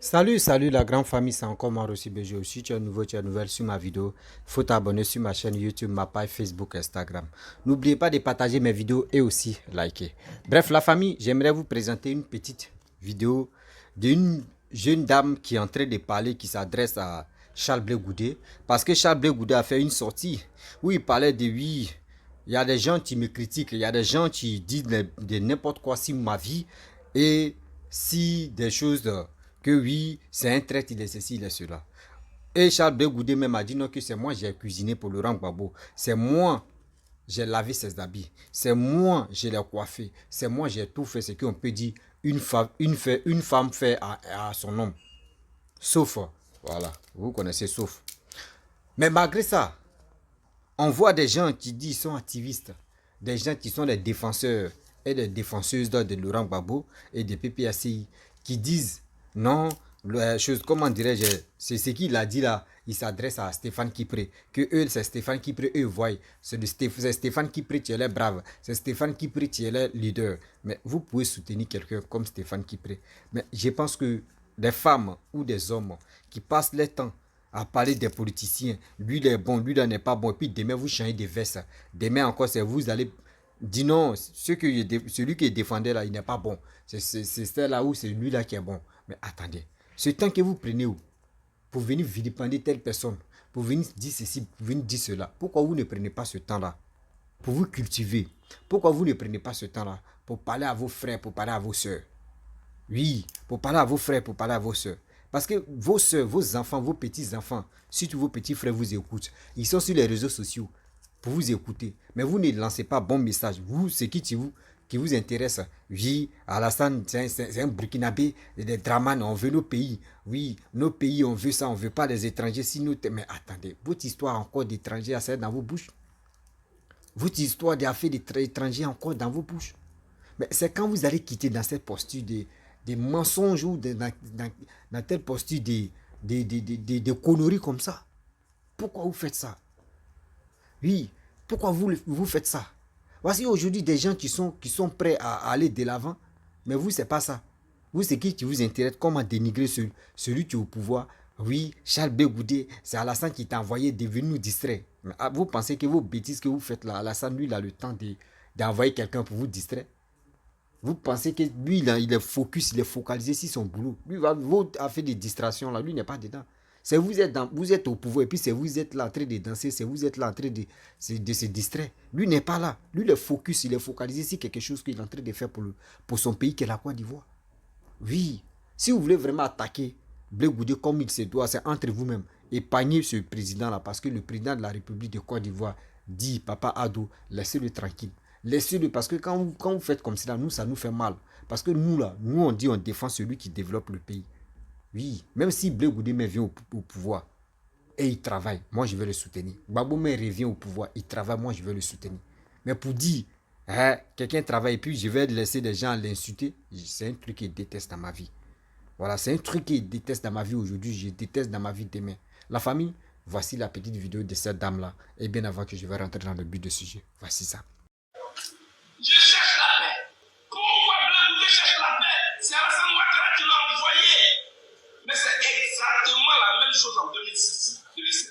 Salut la grande famille, c'est encore moi Rossi BG. Si tu es nouveau, tu es nouvelle sur ma vidéo, faut t'abonner sur ma chaîne YouTube, ma page Facebook, Instagram. N'oubliez pas de partager mes vidéos et aussi liker. Bref, la famille, j'aimerais vous présenter une petite vidéo d'une jeune dame qui est en train de parler, qui s'adresse à Charles Blé Goudé. Parce que Charles Blé Goudé a fait une sortie où il parlait de oui. Il y a des gens qui me critiquent, il y a des gens qui disent de n'importe quoi sur ma vie et si des choses que oui, c'est un traître, il est ceci, il est cela. Et Charles Bégoudé même a dit non, que c'est moi j'ai cuisiné pour Laurent Gbagbo. C'est moi j'ai lavé ses habits. C'est moi j'ai les coiffé. C'est moi j'ai tout fait ce qu'on peut dire une femme fait à son homme. Sauf, voilà, vous connaissez sauf. Mais malgré ça, on voit des gens qui disent qu'ils sont activistes, des gens qui sont les défenseurs et les défenseuses de Laurent Gbagbo et de PPACI qui disent non, la chose, comment dirais-je, c'est ce qu'il a dit là, il s'adresse à Stéphane Kipré, que eux, c'est Stéphane Kipré, eux voient, c'est Stéphane Kipré qui est le brave, c'est Stéphane Kipré qui est le leader. Mais vous pouvez soutenir quelqu'un comme Stéphane Kipré. Mais je pense que des femmes ou des hommes qui passent leur temps à parler des politiciens. Lui, il est bon, lui, il n'est pas bon. Et puis demain, vous changez de veste. Demain encore, c'est vous allez dire non, celui qui est défendait là, il n'est pas bon. C'est là où c'est lui là qui est bon. Mais attendez, ce temps que vous prenez où pour venir vilipender telle personne, pour venir dire ceci, pour venir dire cela, pourquoi vous ne prenez pas ce temps-là pour vous cultiver? Pourquoi vous ne prenez pas ce temps-là pour parler à vos frères, pour parler à vos soeurs? Oui, pour parler à vos frères, pour parler à vos soeurs. Parce que vos soeurs, vos enfants, vos petits-enfants, surtout vos petits frères vous écoutent. Ils sont sur les réseaux sociaux pour vous écouter. Mais vous ne lancez pas bon message. Vous, ce qui vous intéresse, oui, Alassane, c'est un Burkinabé, des Draman, on veut nos pays. Oui, nos pays, on veut ça, on ne veut pas les étrangers. Si nous, mais attendez, votre histoire encore d'étrangers à dans vos bouches. Votre histoire d'affaires d'étrangers encore dans vos bouches. Mais c'est quand vous allez quitter dans cette posture de mensonges ou dans telle posture de conneries comme ça. Pourquoi vous faites ça? Oui, pourquoi vous faites ça? Voici aujourd'hui des gens qui sont prêts à aller de l'avant, mais vous, c'est pas ça. Vous, c'est qui vous intéresse? Comment dénigrer celui qui est au pouvoir? Oui, Charles Bégoudé, c'est Alassane qui t'a envoyé de venir nous distraire. Mais vous pensez que vos bêtises que vous faites là, Alassane, lui, il a le temps d'envoyer quelqu'un pour vous distraire? Vous pensez que lui, il est focus, il est focalisé sur son boulot. Lui, vous a fait des distractions là, lui n'est pas dedans. C'est vous êtes au pouvoir et puis c'est vous êtes là en train de danser, c'est vous êtes là en train de se distraire. Lui n'est pas là. Lui, il est focus, il est focalisé sur quelque chose qu'il est en train de faire pour son pays qui est la Côte d'Ivoire. Oui, si vous voulez vraiment attaquer Blé Goudé comme il se doit, c'est entre vous-même. Épargnez ce président-là parce que le président de la République de Côte d'Ivoire dit, Papa Adou, laissez-le tranquille. Laissez-le parce que quand vous faites comme ça, nous, ça nous fait mal. Parce que nous, là, nous, on dit on défend celui qui développe le pays. Oui, même si Blé Goudé vient au pouvoir et il travaille, moi, je vais le soutenir. Gbagbo revient au pouvoir, il travaille, moi, je vais le soutenir. Mais pour dire, hein, quelqu'un travaille et puis je vais laisser des gens l'insulter, c'est un truc qu'il déteste dans ma vie. Voilà, c'est un truc que je déteste dans ma vie aujourd'hui, je déteste dans ma vie demain. La famille, voici la petite vidéo de cette dame-là. Et bien avant que je vais rentrer dans le but du sujet, voici ça. Je cherche la paix. Pourquoi Blé cherche la paix? C'est Alassane Ouattara qui l'a envoyé. Mais c'est exactement la même chose en 2006, 2007.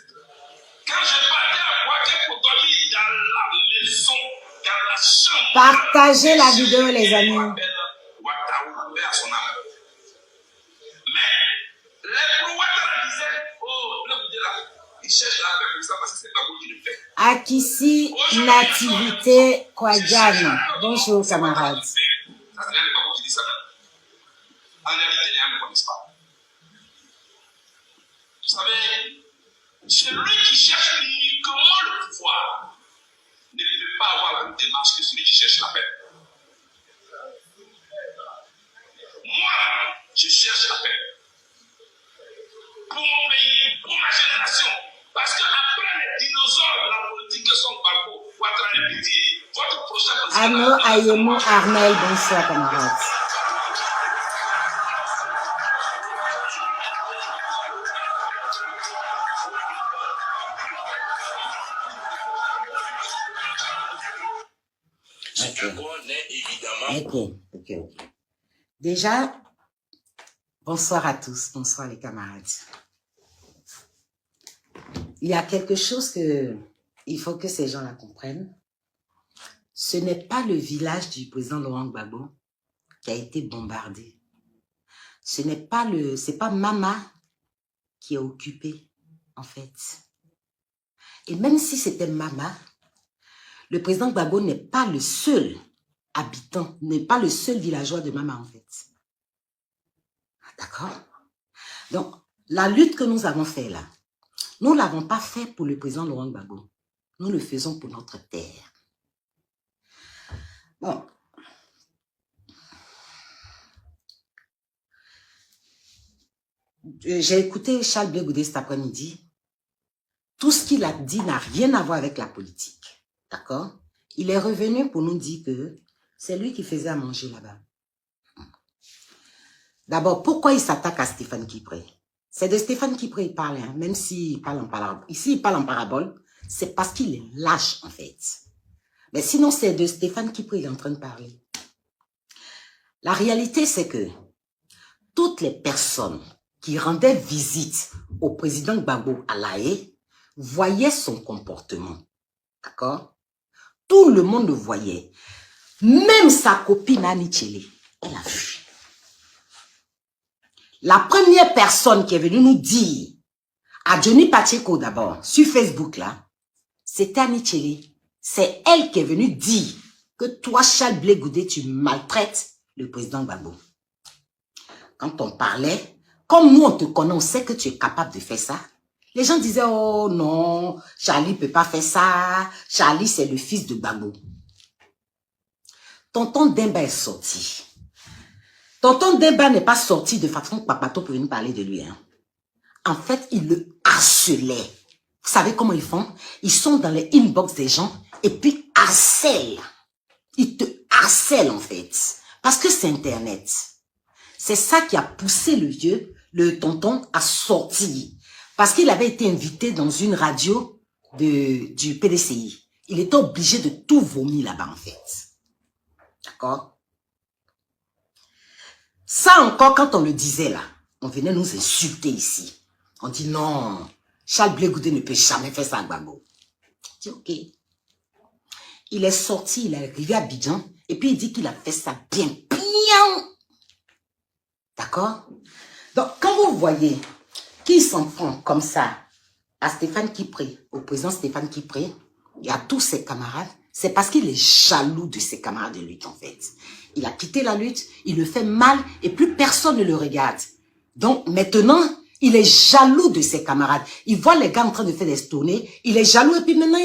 Quand je partais à Boaké pour dormir dans la maison, dans la chambre. Partagez la vidéo, les amis. Ouattara, à son âme. Mais les pro-Ouattara disaient, oh, là, il cherche la paix pour ça parce que c'est pas vous qui le fait. Akissi Nativité Kouadjane. Bonjour, camarades. Ça, c'est les Babou qui disent ça. En réalité, les gens ne connaissent pas. Vous savez, celui qui cherche uniquement le pouvoir ne peut pas avoir la même démarche que celui qui cherche la paix. Moi, je cherche la paix. Pour mon pays, pour ma génération. Parce qu'après les dinosaures de la politique que sont Gbagbo, Ouattara et Bédié, votre prochain président... Arnaud Ayemo Armel, bonsoir camarades. Ok. Ok. Déjà, Bonsoir à tous, bonsoir les camarades. Il y a quelque chose que il faut que ces gens-là comprennent. Ce n'est pas le village du président Laurent Gbagbo qui a été bombardé. C'est pas Mama qui est occupée, en fait. Et même si c'était Mama, le président Gbagbo n'est pas le seul habitant, n'est pas le seul villageois de Mama, en fait. D'accord? Donc, la lutte que nous avons fait là, nous ne l'avons pas fait pour le président Laurent Gbagbo. Nous le faisons pour notre terre. Bon. J'ai écouté Charles Blé Goudé cet après-midi. Tout ce qu'il a dit n'a rien à voir avec la politique. D'accord? Il est revenu pour nous dire que c'est lui qui faisait à manger là-bas. D'abord, pourquoi il s'attaque à Stéphane Kipré? C'est de Stéphane Kipré il parle, hein, même s'il parle en parabole. Ici, il parle en parabole, c'est parce qu'il est lâche, en fait. Mais sinon, c'est de Stéphane Kipré il est en train de parler. La réalité, c'est que toutes les personnes qui rendaient visite au président Gbagbo à La Haye voyaient son comportement. D'accord? Tout le monde le voyait. Même sa copine Annie Tchele, elle a vu. La première personne qui est venue nous dire, à Johnny Pacheco d'abord, sur Facebook là, c'était Annie Tchele. C'est elle qui est venue dire que toi, Charles Blé Goudé, tu maltraites le président Gbagbo. Quand on parlait, comme nous on te connaît, on sait que tu es capable de faire ça. Les gens disaient, oh non, Charlie ne peut pas faire ça. Charlie, c'est le fils de Gbagbo. Tonton Demba est sorti. Tonton Demba n'est pas sorti de façon papato pour venir parler de lui. Hein. En fait, il le harcelait. Vous savez comment ils font? Ils sont dans les inbox des gens et puis harcèlent. Ils te harcèlent en fait. Parce que c'est Internet. C'est ça qui a poussé le vieux, le tonton, à sortir. Parce qu'il avait été invité dans une radio du PDCI. Il était obligé de tout vomir là-bas en fait. D'accord? Ça encore, quand on le disait là, on venait nous insulter ici. On dit non, Charles Blé Goudé ne peut jamais faire ça à Gbagbo. Je dis ok. Il est sorti, il est arrivé à Abidjan, et puis il dit qu'il a fait ça bien, bien. D'accord? Donc, quand vous voyez qui s'en prend comme ça à Stéphane Kipré, au président Stéphane Kipré, et à tous ses camarades, c'est parce qu'il est jaloux de ses camarades de lutte, en fait. Il a quitté la lutte, il le fait mal, et plus personne ne le regarde. Donc, maintenant, il est jaloux de ses camarades. Il voit les gars en train de faire des tournées, il est jaloux, et puis maintenant,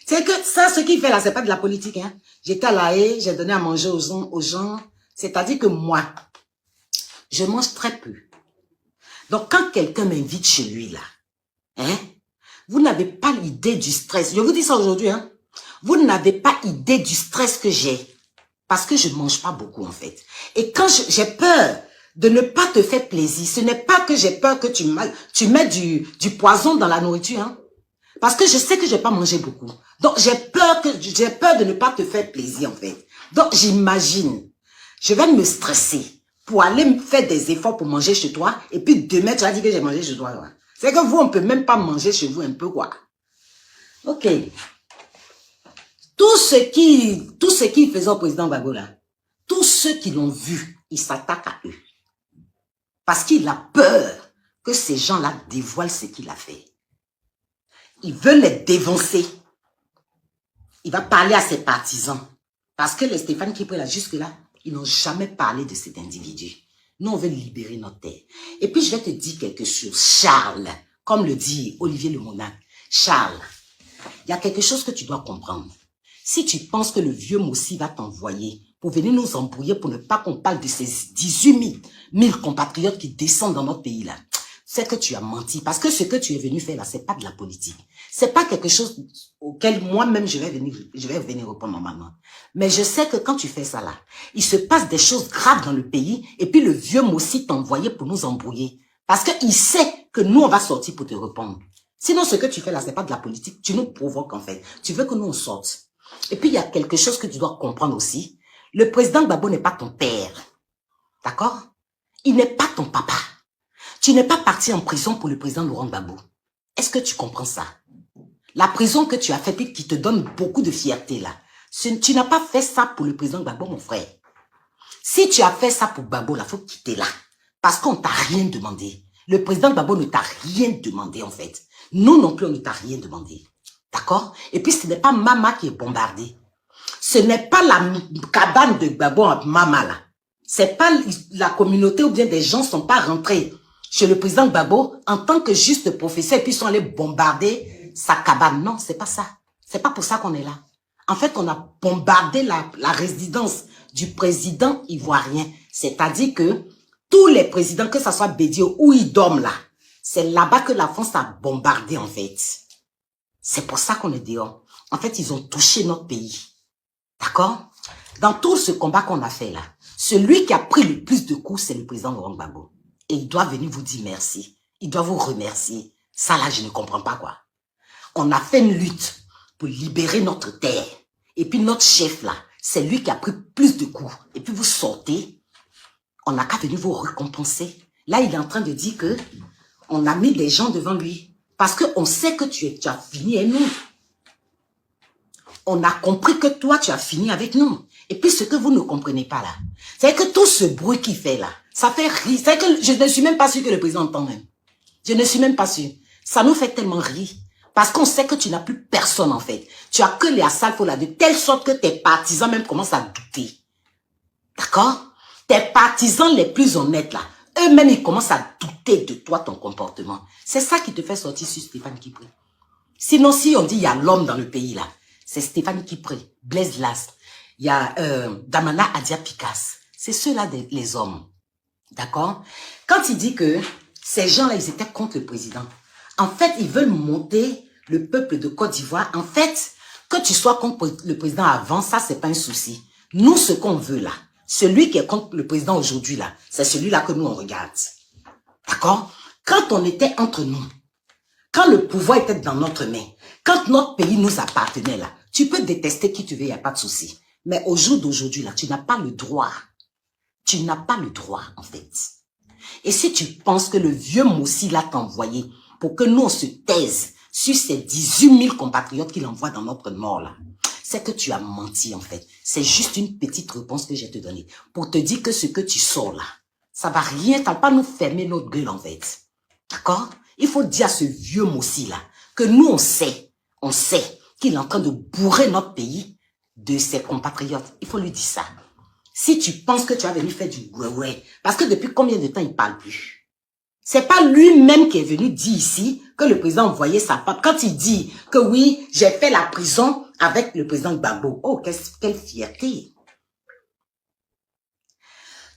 c'est que ça, ce qu'il fait là, c'est pas de la politique, hein. J'étais à La Haye, j'ai donné à manger aux gens. C'est-à-dire que moi, je mange très peu. Donc, quand quelqu'un m'invite chez lui, là, hein, vous n'avez pas l'idée du stress. Je vous dis ça aujourd'hui, hein. Vous n'avez pas idée du stress que j'ai. Parce que je ne mange pas beaucoup, en fait. Et quand j'ai peur de ne pas te faire plaisir, ce n'est pas que j'ai peur que tu mets du poison dans la nourriture, hein. Parce que je sais que je n'ai pas mangé beaucoup. Donc, j'ai peur de ne pas te faire plaisir, en fait. Donc, j'imagine, je vais me stresser pour aller me faire des efforts pour manger chez toi. Et puis, demain, tu vas dire que j'ai mangé chez toi. Ouais. C'est que vous, on ne peut même pas manger chez vous un peu, quoi. Ok. Tous ceux qui faisaient au président Gbagbo là, tous ceux qui l'ont vu, ils s'attaquent à eux. Parce qu'il a peur que ces gens-là dévoilent ce qu'il a fait. Il veut les défoncer. Il va parler à ses partisans. Parce que les Stéphane Kipré là, jusque-là, ils n'ont jamais parlé de cet individu. Nous, on veut libérer notre terre. Et puis, je vais te dire quelque chose. Charles, comme le dit Olivier Le Monac, Charles, il y a quelque chose que tu dois comprendre. Si tu penses que le vieux Moussi va t'envoyer pour venir nous embrouiller, pour ne pas qu'on parle de ces 18 000 compatriotes qui descendent dans notre pays là, c'est que tu as menti. Parce que ce que tu es venu faire là, c'est pas de la politique. C'est pas quelque chose auquel moi-même je vais venir répondre normalement. Mais je sais que quand tu fais ça là, il se passe des choses graves dans le pays et puis le vieux Moussi t'a envoyé pour nous embrouiller. Parce qu'il sait que nous on va sortir pour te répondre. Sinon ce que tu fais là, c'est pas de la politique. Tu nous provoques en fait. Tu veux que nous on sorte. Et puis, il y a quelque chose que tu dois comprendre aussi. Le président Gbagbo n'est pas ton père. D'accord? Il n'est pas ton papa. Tu n'es pas parti en prison pour le président Laurent Gbagbo. Est-ce que tu comprends ça? La prison que tu as faite et qui te donne beaucoup de fierté là, tu n'as pas fait ça pour le président Gbagbo, mon frère. Si tu as fait ça pour Gbagbo, il faut quitter là. Parce qu'on ne t'a rien demandé. Le président Gbagbo ne t'a rien demandé en fait. Nous non plus, on ne t'a rien demandé. D'accord? Et puis ce n'est pas Mama qui est bombardée. Ce n'est pas la cabane de Gbagbo en Mama là. C'est pas la communauté ou bien des gens ne sont pas rentrés chez le président Gbagbo en tant que juste professeur et puis ils sont allés bombarder sa cabane. Non, c'est pas ça. C'est pas pour ça qu'on est là. En fait, on a bombardé la résidence du président ivoirien. C'est-à-dire que tous les présidents, que ce soit Bédio ou ils dorment là, c'est là-bas que la France a bombardé en fait. C'est pour ça qu'on est dehors. En fait, ils ont touché notre pays. D'accord? Dans tout ce combat qu'on a fait là, celui qui a pris le plus de coups, c'est le président Laurent Gbagbo. Et il doit venir vous dire merci. Il doit vous remercier. Ça là, je ne comprends pas quoi. On a fait une lutte pour libérer notre terre. Et puis notre chef là, c'est lui qui a pris plus de coups. Et puis vous sortez, on n'a qu'à venir vous récompenser. Là, il est en train de dire que on a mis des gens devant lui. Parce qu'on sait que tu as fini avec nous. On a compris que toi, tu as fini avec nous. Et puis, ce que vous ne comprenez pas là, c'est que tout ce bruit qu'il fait là, ça fait rire. C'est que je ne suis même pas sûr que le président entend même. Je ne suis même pas sûr. Ça nous fait tellement rire. Parce qu'on sait que tu n'as plus personne en fait. Tu as que les Assalfo là, de telle sorte que tes partisans même commencent à douter. D'accord? Tes partisans les plus honnêtes là, eux-mêmes ils commencent à douter de toi, ton comportement. C'est ça qui te fait sortir sur Stéphane Kipré. Sinon, si on dit il y a l'homme dans le pays là, c'est Stéphane Kipré, Blaise Last, il y a Damana Adia Picasse. C'est ceux-là les hommes. D'accord? Quand il dit que ces gens-là, ils étaient contre le président, en fait, ils veulent monter le peuple de Côte d'Ivoire. En fait, que tu sois contre le président avant, ça, c'est pas un souci. Nous, ce qu'on veut là, celui qui est contre le président aujourd'hui là, c'est celui-là que nous, on regarde. D'accord? Quand on était entre nous, quand le pouvoir était dans notre main, quand notre pays nous appartenait là, tu peux détester qui tu veux, il n'y a pas de souci. Mais au jour d'aujourd'hui là, tu n'as pas le droit. Tu n'as pas le droit, en fait. Et si tu penses que le vieux Moussi l'a t'envoyé pour que nous, on se taise sur ces 18 000 compatriotes qu'il envoie dans notre nord, là, c'est que tu as menti, en fait. C'est juste une petite réponse que j'ai te donnée pour te dire que ce que tu sors là, ça va rien, ça va pas nous fermer notre gueule, en fait. D'accord? Il faut dire à ce vieux Moussi là que nous, on sait qu'il est en train de bourrer notre pays de ses compatriotes. Il faut lui dire ça. Si tu penses que tu as venu faire du ouais, parce que depuis combien de temps il parle plus? C'est pas lui-même qui est venu dire ici que le président envoyait sa femme. Quand il dit que oui, j'ai fait la prison avec le président Gbagbo. Oh, quelle fierté.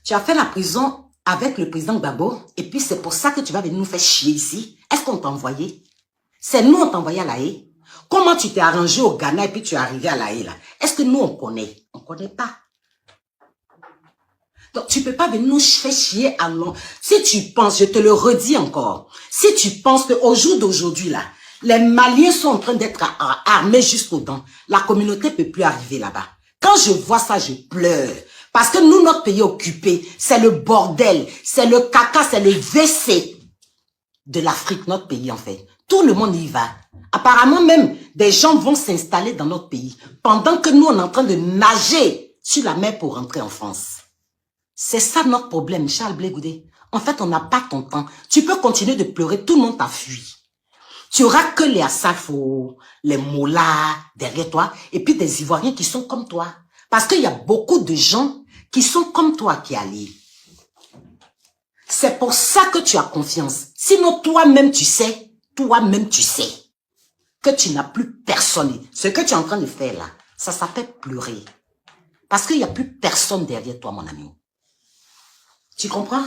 Tu as fait la prison avec le président Gbagbo et puis c'est pour ça que tu vas venir nous faire chier ici. Est-ce qu'on t'a envoyé? C'est nous on t'a envoyé à La Haye. Comment tu t'es arrangé au Ghana et puis tu es arrivé à La Haye là? Est-ce que nous on connaît? On connaît pas. Donc, tu peux pas venir nous faire chier à long. Si tu penses, je te le redis encore, si tu penses qu'au jour d'aujourd'hui, là, les Maliens sont en train d'être armés jusqu'aux dents, la communauté peut plus arriver là-bas. Quand je vois ça, je pleure. Parce que nous, notre pays occupé, c'est le bordel, c'est le caca, c'est le WC de l'Afrique, notre pays, en fait. Tout le monde y va. Apparemment, même, des gens vont s'installer dans notre pays pendant que nous, on est en train de nager sur la mer pour rentrer en France. C'est ça notre problème, Charles Blé Goudé. En fait, on n'a pas ton temps. Tu peux continuer de pleurer, tout le monde t'a fui. Tu auras que les Assalfo, les Molas derrière toi, et puis des Ivoiriens qui sont comme toi. Parce qu'il y a beaucoup de gens qui sont comme toi qui allient. C'est pour ça que tu as confiance. Sinon, toi-même, tu sais que tu n'as plus personne. Ce que tu es en train de faire là, ça s'appelle pleurer. Parce qu'il n'y a plus personne derrière toi, mon ami. Tu comprends?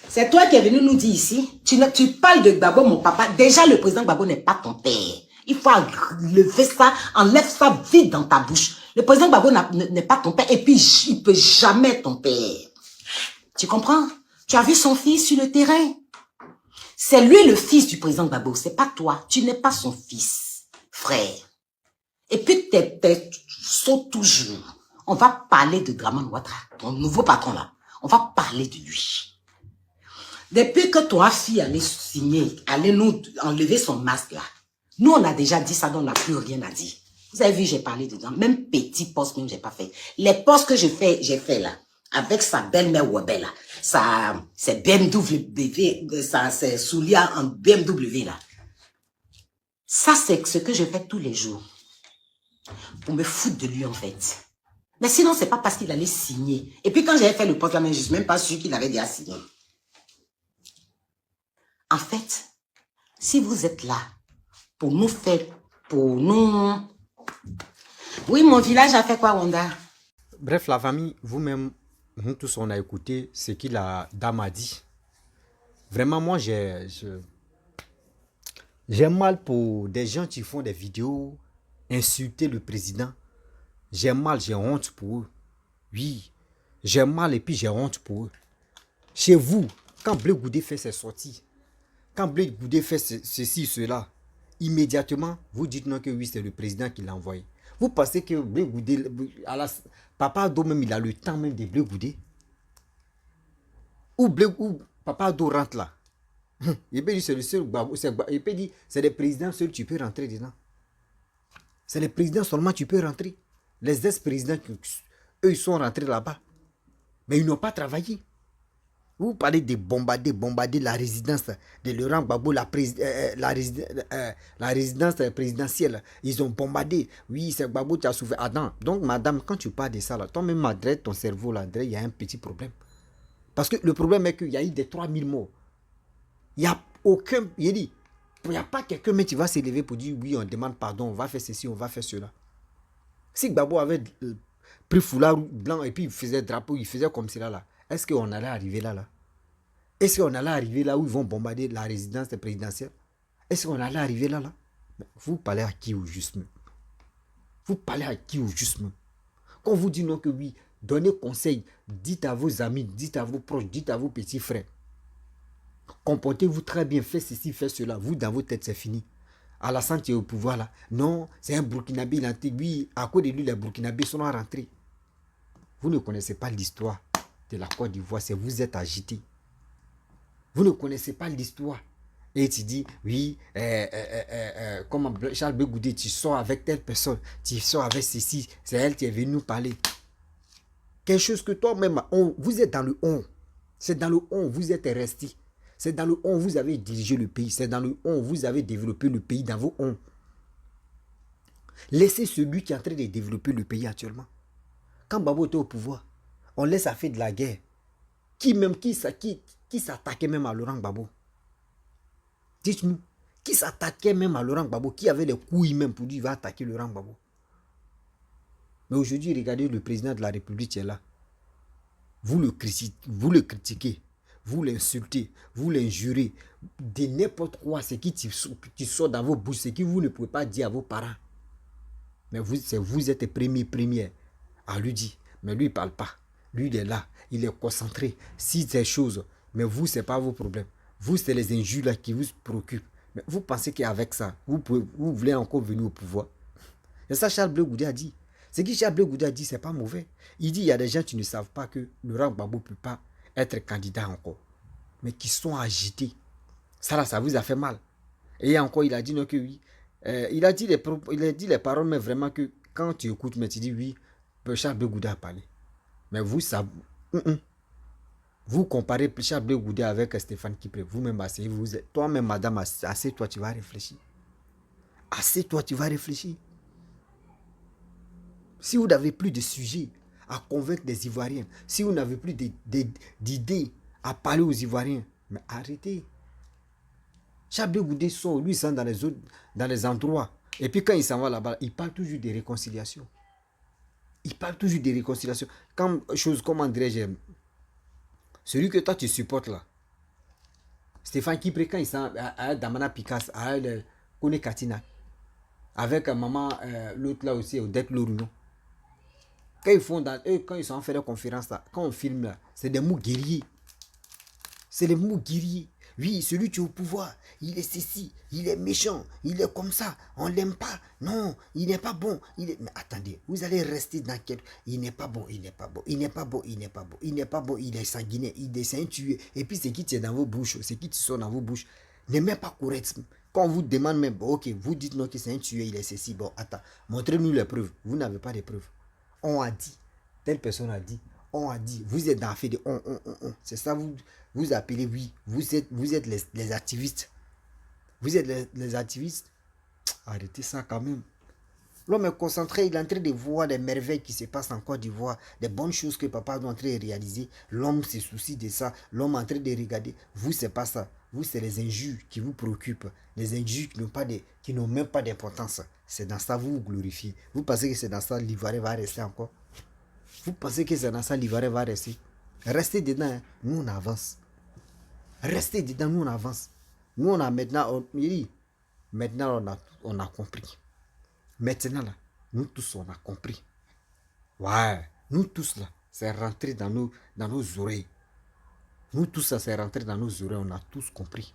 C'est toi qui es venu nous dire ici, tu parles de Gbagbo, mon papa. Déjà, le président Gbagbo n'est pas ton père. Il faut lever ça, enlève ça vite dans ta bouche. Le président Gbagbo n'est pas ton père et puis il ne peut jamais être ton père. Tu comprends? Tu as vu son fils sur le terrain. C'est lui le fils du président Gbagbo, c'est pas toi. Tu n'es pas son fils, frère. Et puis, t'es saute toujours. On va parler de Dramane Ouattara, ton nouveau patron là. On va parler de lui. Depuis que toi, fille, allait signer, allait nous enlever son masque là, nous, on a déjà dit ça, donc on n'a plus rien à dire. Vous avez vu, j'ai parlé dedans. Même petit poste, même, j'ai pas fait. Les postes que j'ai fait là, avec sa belle-mère Webel là, c'est BMW, c'est souliers en BMW là. Ça, c'est ce que je fais tous les jours. Pour me foutre de lui, en fait. Mais sinon, c'est pas parce qu'il allait signer. Et puis, quand j'avais fait le poste là, je suis même pas sûr qu'il avait déjà signé. En fait, si vous êtes là, pour nous faire, pour nous... Oui, mon village a fait quoi, Wanda? Bref, la famille, vous-même, nous tous, on a écouté ce que la dame a dit. Vraiment, moi, j'ai mal pour des gens qui font des vidéos, insulter le président. J'ai mal, j'ai honte pour eux. Oui, j'ai mal et puis j'ai honte pour eux. Chez vous, quand Blé Goudé fait ses sorties, quand Blé Goudé fait ceci, cela, immédiatement, vous dites non que oui, c'est le président qui l'a envoyé. Vous pensez que Blé Goudé, Papa Ado même, il a le temps même de Blé Goudé? Ou Papa Ado rentre là. Il peut dire c'est le seul, il peut dire c'est les présidents seuls tu peux rentrer dedans. C'est les présidents seulement tu peux rentrer. Les ex-présidents, eux, ils sont rentrés là-bas. Mais ils n'ont pas travaillé. Vous parlez de bombarder la résidence de Laurent Gbagbo, la résidence présidentielle. Ils ont bombardé. Oui, c'est Gbagbo qui a souffert. Attends, donc madame, quand tu parles de ça, là, toi-même, Madrid, ton cerveau, là, il y a un petit problème. Parce que le problème est qu'il y a eu des 3000 morts. Il n'y a aucun... Il dit, il n'y a pas quelqu'un mais qui va s'élever pour dire, oui, on demande pardon, on va faire ceci, on va faire cela. Si Gbagbo avait pris foulard blanc et puis il faisait drapeau, il faisait comme cela là, est-ce qu'on allait arriver là? Est-ce qu'on allait arriver là où ils vont bombarder la résidence présidentielle? Est-ce qu'on allait arriver là? Vous parlez à qui au juste? Vous parlez à qui au juste? Quand vous dites non que oui, donnez conseil, dites à vos amis, dites à vos proches, dites à vos petits frères. Comportez-vous très bien, faites ceci, faites cela. Vous, dans votre tête, c'est fini. Alassane qui est au pouvoir là. Non, c'est un Burkinabé. Oui, à cause de lui, les Burkinabés sont rentrés. Vous ne connaissez pas l'histoire de la Côte d'Ivoire, c'est vous êtes agité. Vous ne connaissez pas l'histoire. Et tu dis, oui, comme Charles Blé Goudé, tu sors avec telle personne, tu sors avec ceci, c'est elle qui est venue nous parler. Quelque chose que toi-même, vous êtes dans le on. C'est dans le on, vous êtes resté. C'est dans le on, vous avez dirigé le pays. C'est dans le on, vous avez développé le pays dans vos on. Laissez celui qui est en train de développer le pays actuellement. Quand Babo était au pouvoir, on laisse à faire de la guerre. Qui s'attaquait même à Laurent Gbagbo? Dites-nous, qui s'attaquait même à Laurent Gbagbo? Qui avait les couilles même pour dire qu'il va attaquer Laurent Gbagbo? Mais aujourd'hui, regardez le président de la République qui est là. Vous le critiquez, vous l'insultez, vous l'injurez, de n'importe quoi, ce qui sort dans vos bouches, ce que vous ne pouvez pas dire à vos parents. Mais vous êtes premier à lui dire. Mais lui, il ne parle pas. Lui, il est là, il est concentré. Si ces choses, mais vous, ce n'est pas vos problèmes. Vous, c'est les injures là qui vous préoccupent. Mais vous pensez qu'avec ça, vous voulez encore venir au pouvoir? C'est ça Charles Blé Goudé a dit. Ce que Charles Blé Goudé a dit, ce n'est pas mauvais. Il dit il y a des gens qui ne savent pas que Laurent Gbagbo ne peut pas être candidat encore. Mais qui sont agités. Ça là, ça vous a fait mal. Et encore, il a dit non que oui. Il a dit les paroles, mais vraiment que quand tu écoutes, mais tu dis oui, Charles Blé Goudé a parlé. Mais vous, ça... Vous comparez Charles Blé Goudé avec Stéphane Kipré. Vous-même, asseyez-vous. Toi-même, madame, assieds-toi, tu vas réfléchir. Assieds-toi, tu vas réfléchir. Si vous n'avez plus de sujets à convaincre des Ivoiriens, si vous n'avez plus d'idées à parler aux Ivoiriens, mais arrêtez. Charles Blé Goudé sort, lui, il dans les endroits. Et puis quand il s'en va là-bas, il parle toujours de réconciliation. Il parle toujours de réconciliation. Comment dirais-je, celui que toi tu supportes là, Stéphane Kipré, quand il s'en va à Damana Picasso, à Kone Katina, avec maman, l'autre là aussi, Odette Loruno. Quand ils sont en fait de conférence là, quand on filme là, c'est des mots guerriers. C'est des mots guerriers. Oui, celui qui est au pouvoir, il est ceci, il est méchant, il est comme ça, on l'aime pas. Non, il n'est pas bon. Mais attendez, vous allez rester dans quel... Il n'est pas bon, il n'est pas bon, il n'est pas bon, il n'est pas bon, il n'est pas bon, il est sanguinaire, il est un tueur. Et puis c'est qui tient dans vos bouches, c'est qui sont dans vos bouches. N'est même pas correct. Quand on vous demande même, bon, ok, vous dites non que c'est un tueur, il est ceci, bon, attends, montrez-nous les preuves. Vous n'avez pas de preuves. On a dit, telle personne a dit, on a dit, vous êtes dans l'affaire de on. C'est ça, vous appelez, oui, vous êtes les activistes. Vous êtes les activistes. Arrêtez ça quand même. L'homme est concentré, il est en train de voir des merveilles qui se passent en Côte d'Ivoire, des bonnes choses que papa est en train de réaliser. L'homme se soucie de ça, l'homme est en train de regarder. Vous, c'est pas ça. Vous, c'est les injures qui vous préoccupent. Les injures qui n'ont même pas d'importance. C'est dans ça que vous vous glorifiez. Vous pensez que c'est dans ça que l'Ivoirien va rester encore? Vous pensez que c'est dans ça que l'Ivoirien va rester? Restez dedans, hein. Nous on avance. Restez dedans, nous on avance. Nous on a maintenant, maintenant on a compris. Maintenant là, nous tous on a compris. Ouais, nous tous là, c'est rentré dans nos oreilles. Nous tous ça, c'est rentré dans nos oreilles, on a tous compris.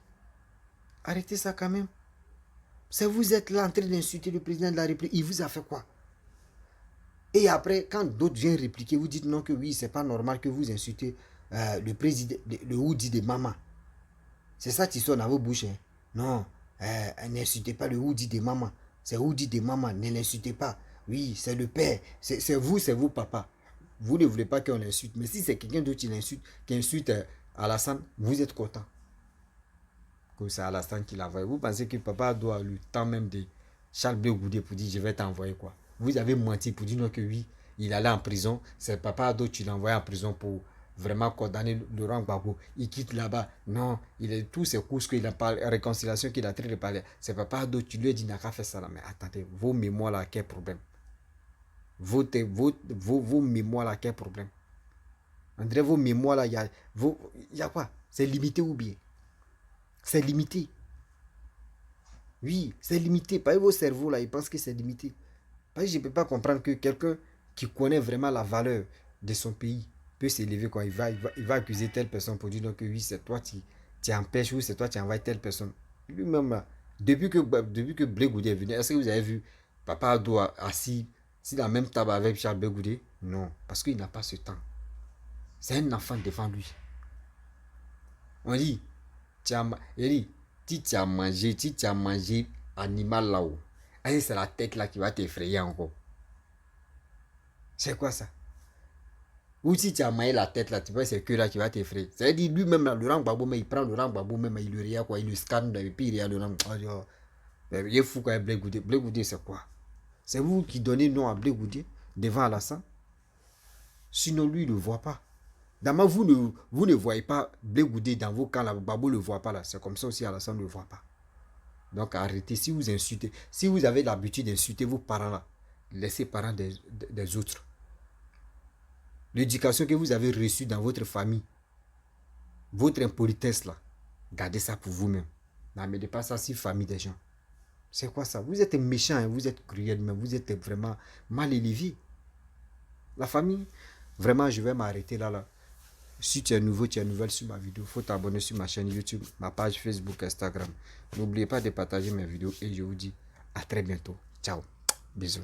Arrêtez ça quand même. C'est vous êtes là en train d'insulter le président de la République, il vous a fait quoi? Et après, quand d'autres viennent répliquer, vous dites non que oui, c'est pas normal que vous insultez le président, le Oudi de maman. C'est ça qui sort dans vos bouches. Hein? Non, n'insultez pas le Oudi de maman. C'est Oudi de maman, ne l'insultez pas. Oui, c'est le père, c'est vous papa. Vous ne voulez pas qu'on l'insulte. Mais si c'est quelqu'un d'autre qui insulte Alassane, vous êtes content. Que c'est Alassane qui l'envoie. Vous pensez que papa doit le temps même de Charles Blé Goudé pour dire je vais t'envoyer quoi? Vous avez menti pour dire non que oui, il allait en prison. C'est papa Ado qui l'a envoyé en prison pour vraiment condamner Laurent Gbagbo. Il quitte là-bas. Non, il est tous ces courses qu'il a parlé, réconciliation qu'il a traité de parler. C'est papa Ado qui lui a dit n'a qu'à faire ça là. Mais attendez, vos mémoires là, quel problème? Vos mémoires là, quel problème? André, vos mémoires là, il y a quoi? C'est limité ou bien? C'est limité. Oui, c'est limité. Pas vos cerveaux là, ils pensent que c'est limité. Parce que je ne peux pas comprendre que quelqu'un qui connaît vraiment la valeur de son pays peut s'élever quand il va accuser telle personne pour dire donc que oui, c'est toi qui empêches ou c'est toi qui envoies telle personne. Lui-même là, depuis que Blé Goudé est venu, est-ce que vous avez vu Papa Ado assis sur la même table avec Charles Blé Goudé? Non, parce qu'il n'a pas ce temps. C'est un enfant devant lui. On dit, si tu as mangé animal là-haut, c'est la tête là qui va t'effrayer encore. C'est quoi ça? Ou si tu as maillé la tête là, tu vois, c'est que là qui va t'effrayer. Ça veut dire lui-même, là, Laurent Gbagbo, mais il prend Laurent Gbagbo, même, il le regarde, quoi, il le scanne, et puis il regarde Laurent Gbagbo. Il est fou quand il Blé Goudé. Blé Goudé, c'est quoi? C'est vous qui donnez nom à Blé Goudé devant Alassane? Sinon, lui, il ne le voit pas. D'abord, vous ne voyez pas Blé Goudé dans vos camps, là, Gbagbo ne le voit pas là. C'est comme ça aussi, Alassane ne le voit pas. Donc, arrêtez. Si vous insultez, si vous avez l'habitude d'insulter vos parents là, laissez les parents des autres. L'éducation que vous avez reçue dans votre famille, votre impolitesse là, gardez ça pour vous-même. N'amenez pas ça sur la famille des gens. C'est quoi ça? Vous êtes méchant, hein? Vous êtes cruel, mais vous êtes vraiment mal élevé. La famille, vraiment, je vais m'arrêter là. Si tu es nouveau, tu es nouvelle sur ma vidéo, il faut t'abonner sur ma chaîne YouTube, ma page Facebook, Instagram. N'oubliez pas de partager mes vidéos et je vous dis à très bientôt. Ciao. Bisous.